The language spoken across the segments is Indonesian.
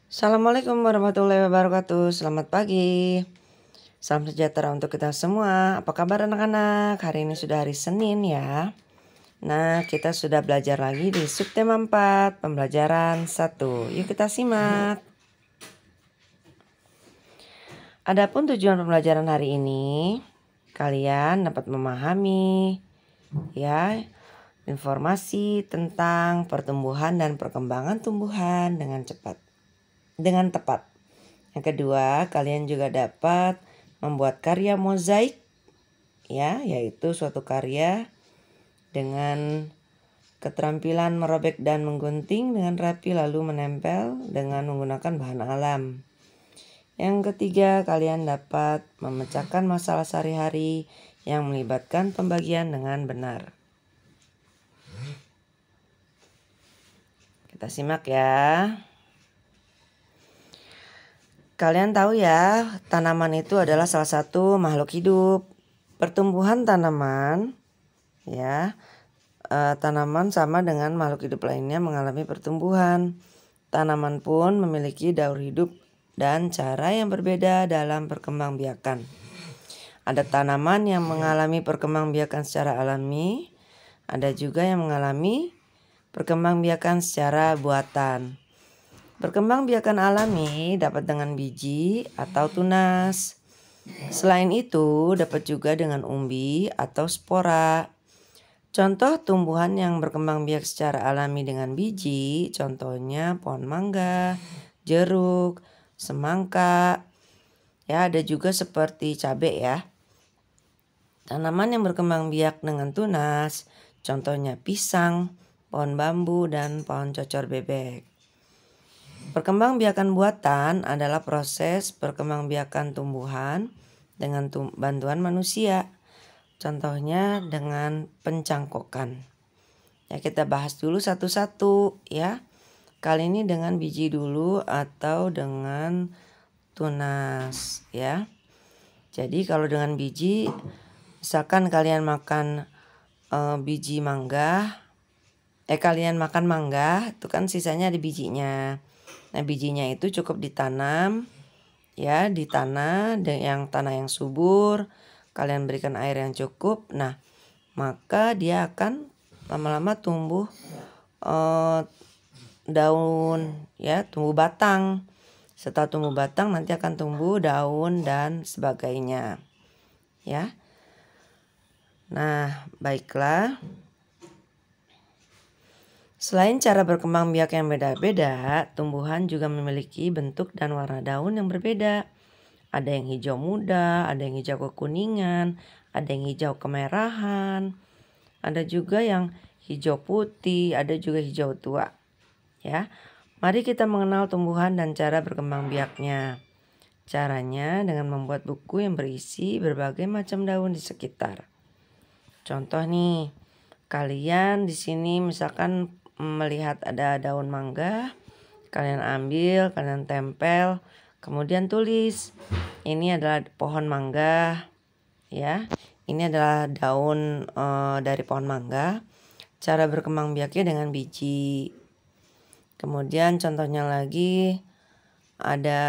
Assalamualaikum warahmatullahi wabarakatuh. Selamat pagi. Salam sejahtera untuk kita semua. Apa kabar anak-anak? Hari ini sudah hari Senin ya. Nah, kita sudah belajar lagi di subtema 4, pembelajaran 1. Yuk kita simak. Adapun tujuan pembelajaran hari ini, kalian dapat memahami ya informasi tentang pertumbuhan dan perkembangan tumbuhan dengan tepat. Yang kedua, kalian juga dapat membuat karya mozaik ya, yaitu suatu karya dengan keterampilan merobek dan menggunting dengan rapi lalu menempel dengan menggunakan bahan alam. Yang ketiga, kalian dapat memecahkan masalah sehari-hari yang melibatkan pembagian dengan benar. Kita simak ya. Kalian tahu ya, tanaman itu adalah salah satu makhluk hidup. Pertumbuhan tanaman ya, tanaman sama dengan makhluk hidup lainnya mengalami pertumbuhan. Tanaman pun memiliki daur hidup dan cara yang berbeda dalam perkembangbiakan. Ada tanaman yang mengalami perkembangbiakan secara alami, ada juga yang mengalami perkembangbiakan secara buatan. Perkembangbiakan alami dapat dengan biji atau tunas. Selain itu, dapat juga dengan umbi atau spora. Contoh tumbuhan yang berkembang biak secara alami dengan biji, contohnya pohon mangga, jeruk, semangka. Ya, ada juga seperti cabai ya. Tanaman yang berkembang biak dengan tunas, contohnya pisang, pohon bambu, dan pohon cocor bebek. Perkembangbiakan buatan adalah proses perkembangbiakan tumbuhan dengan bantuan manusia. Contohnya dengan pencangkokan. Ya, kita bahas dulu satu-satu ya. Kali ini dengan biji dulu atau dengan tunas ya. Jadi kalau dengan biji, misalkan kalian makan biji mangga, kalian makan mangga, itu kan sisanya ada bijinya. Nah, bijinya itu cukup ditanam ya di tanah yang subur. Kalian berikan air yang cukup. Nah, maka dia akan lama-lama tumbuh daun ya, tumbuh batang. Setelah tumbuh batang nanti akan tumbuh daun dan sebagainya. Ya. Nah, baiklah. Selain cara berkembang biak yang beda-beda, tumbuhan juga memiliki bentuk dan warna daun yang berbeda. Ada yang hijau muda, ada yang hijau kekuningan, ada yang hijau kemerahan, ada juga yang hijau putih, ada juga hijau tua. Ya, mari kita mengenal tumbuhan dan cara berkembang biaknya. Caranya dengan membuat buku yang berisi berbagai macam daun di sekitar. Contoh nih, kalian di sini misalkan melihat ada daun mangga, kalian ambil, kalian tempel, kemudian tulis ini adalah pohon mangga ya, ini adalah daun dari pohon mangga. Cara berkembang biaknya dengan biji. Kemudian contohnya lagi ada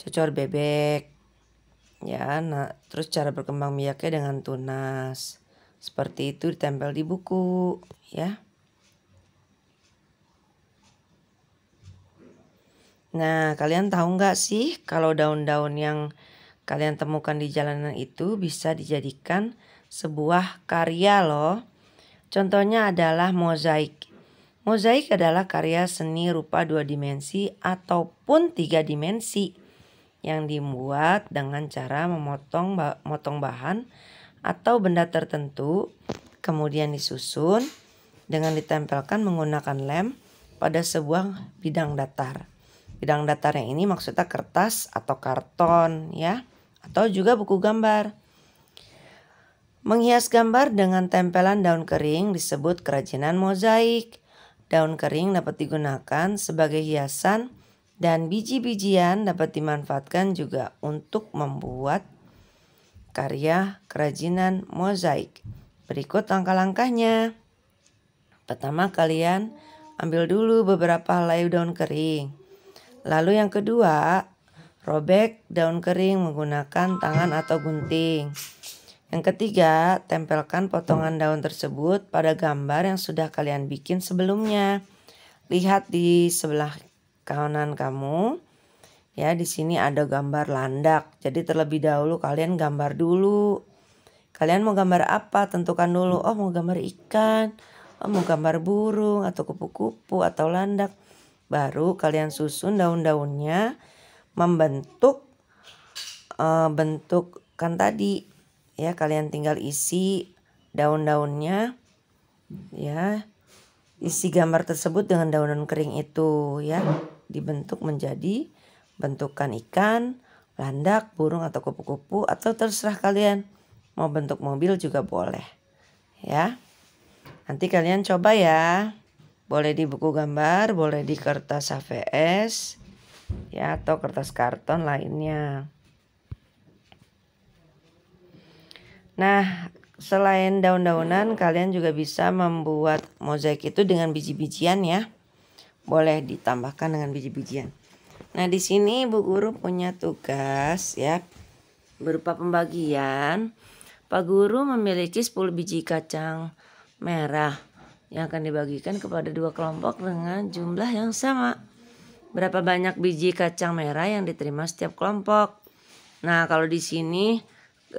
cocor bebek ya. Nah, terus cara berkembang biaknya dengan tunas. Seperti itu ditempel di buku ya. Nah, kalian tahu nggak sih kalau daun-daun yang kalian temukan di jalanan itu bisa dijadikan sebuah karya loh. Contohnya adalah mozaik. Mozaik adalah karya seni rupa 2 dimensi ataupun 3 dimensi yang dibuat dengan cara memotong bahan atau benda tertentu, kemudian disusun dengan ditempelkan menggunakan lem pada sebuah bidang datar. Bidang datar yang ini maksudnya kertas atau karton ya, atau juga buku gambar. Menghias gambar dengan tempelan daun kering disebut kerajinan mozaik. Daun kering dapat digunakan sebagai hiasan dan biji-bijian dapat dimanfaatkan juga untuk membuat karya kerajinan mozaik. Berikut langkah-langkahnya. Pertama, kalian ambil dulu beberapa helai daun kering. Lalu yang kedua, robek daun kering menggunakan tangan atau gunting. Yang ketiga, tempelkan potongan daun tersebut pada gambar yang sudah kalian bikin sebelumnya. Lihat di sebelah kanan kamu. Ya, di sini ada gambar landak. Jadi terlebih dahulu kalian gambar dulu. Kalian mau gambar apa? Tentukan dulu. Oh, mau gambar ikan. Oh, mau gambar burung atau kupu-kupu atau landak. Baru kalian susun daun-daunnya membentuk bentuk kan tadi. Ya, kalian tinggal isi daun-daunnya. Ya, isi gambar tersebut dengan daun-daun kering itu ya. Dibentuk menjadi bentukan ikan, landak, burung atau kupu-kupu atau terserah kalian. Mau bentuk mobil juga boleh. Ya. Nanti kalian coba ya. Boleh di buku gambar, boleh di kertas HVS ya atau kertas karton lainnya. Nah, selain daun-daunan kalian juga bisa membuat mozaik itu dengan biji-bijian ya. Boleh ditambahkan dengan biji-bijian. Nah, di sini Bu Guru punya tugas ya berupa pembagian. Pak Guru memiliki 10 biji kacang merah yang akan dibagikan kepada 2 kelompok dengan jumlah yang sama. Berapa banyak biji kacang merah yang diterima setiap kelompok? Nah, kalau di sini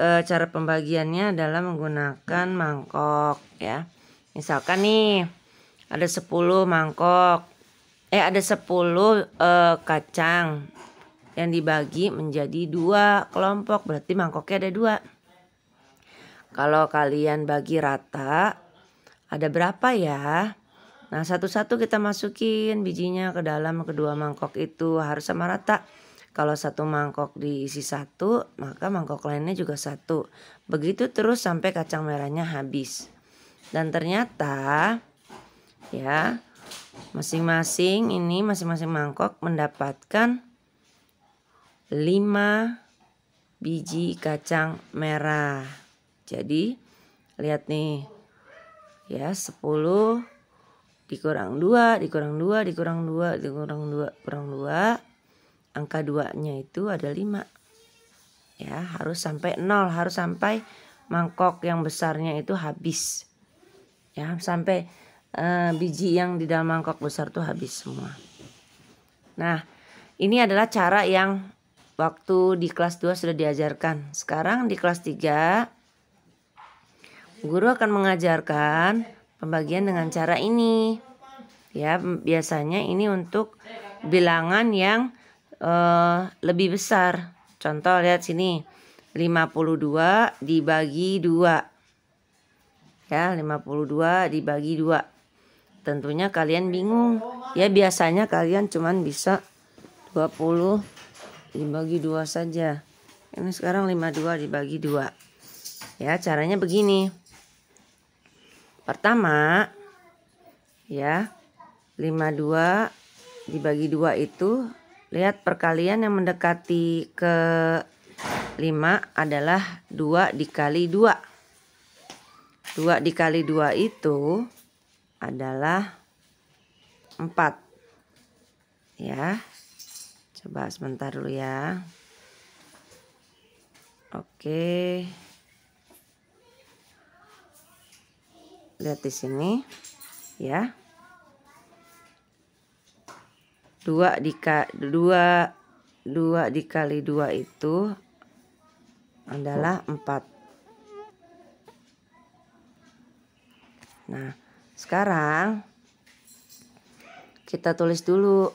cara pembagiannya adalah menggunakan mangkok ya. Misalkan nih ada 10 mangkok. Ada 10 kacang yang dibagi menjadi 2 kelompok, berarti mangkoknya ada 2. Kalau kalian bagi rata, ada berapa ya? Nah, satu-satu kita masukin bijinya ke dalam kedua mangkok itu harus sama rata. Kalau satu mangkok diisi 1, maka mangkok lainnya juga 1. Begitu terus sampai kacang merahnya habis. Dan ternyata ya, masing-masing mangkok mendapatkan 5 biji kacang merah. Jadi lihat nih ya, 10 dikurang 2 dikurang 2 dikurang 2 dikurang 2 kurang 2, angka 2-nya itu ada 5. Ya, harus sampai 0, harus sampai mangkok yang besarnya itu habis. Ya, sampai biji yang di dalam mangkok besar tuh habis semua. Nah, ini adalah cara yang waktu di kelas 2 sudah diajarkan. Sekarang di kelas 3 guru akan mengajarkan pembagian dengan cara ini. Ya, biasanya ini untuk bilangan yang lebih besar. Contoh lihat sini. 52 dibagi 2. Ya, 52 dibagi 2. Tentunya kalian bingung. Ya, biasanya kalian cuman bisa 20 dibagi 2 saja. Ini sekarang 52 dibagi 2. Ya, caranya begini. Pertama, ya, 52 dibagi 2 itu, lihat perkalian yang mendekati ke 5 adalah 2 dikali 2. 2 dikali 2 itu adalah 4. Ya. Coba sebentar dulu ya. Oke. Lihat di sini ya. 2 dikali 2 itu adalah 4. Nah, sekarang kita tulis dulu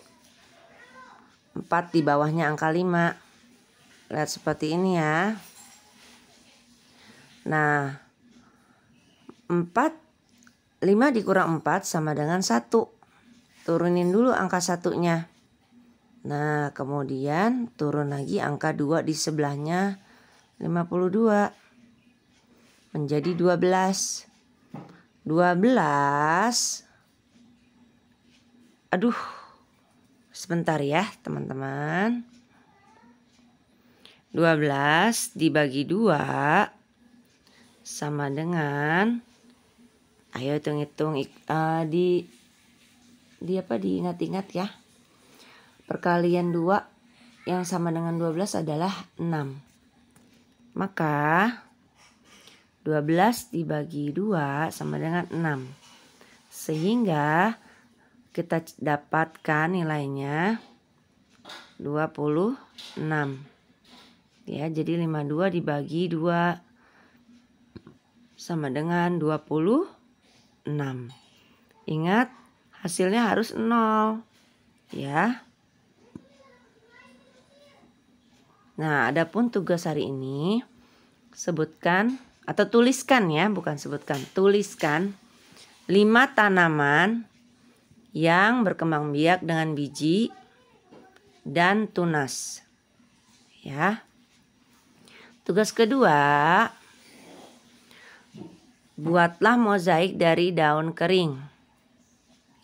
4 di bawahnya angka 5. Lihat seperti ini ya. Nah, 5 dikurang 4 sama dengan 1. Turunin dulu angka 1-nya. Nah, kemudian turun lagi angka 2 di sebelahnya 52. Menjadi 12. 12. Aduh. Sebentar ya, teman-teman. 12 dibagi 2 sama dengan, ayo hitung-hitung, diingat-ingat ya. perkalian 2 yang sama dengan 12 adalah 6. Maka 12 dibagi 2 sama dengan 6. Sehingga kita dapatkan nilainya 26. Ya, jadi 52 dibagi 2 sama dengan 26. Ingat, hasilnya harus 0. Ya. Nah, adapun tugas hari ini, sebutkan atau tuliskan ya, bukan sebutkan, tuliskan 5 tanaman yang berkembang biak dengan biji dan tunas. Ya. Tugas kedua, buatlah mozaik dari daun kering.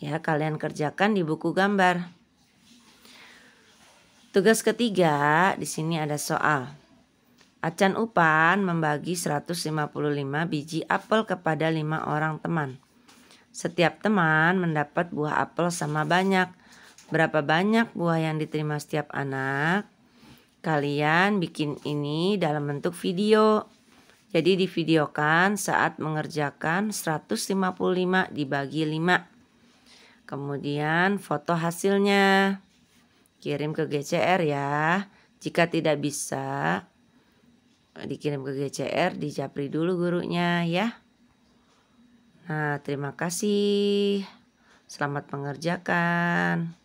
Ya, kalian kerjakan di buku gambar. Tugas ketiga, di sini ada soal. Acan Upan membagi 155 biji apel kepada 5 orang teman. Setiap teman mendapat buah apel sama banyak. Berapa banyak buah yang diterima setiap anak? Kalian bikin ini dalam bentuk video. Jadi divideokan saat mengerjakan 155 dibagi 5. Kemudian foto hasilnya. Kirim ke GCR ya. Jika tidak bisa dikirim ke GCR, dijapri dulu gurunya ya. Nah, terima kasih. Selamat mengerjakan.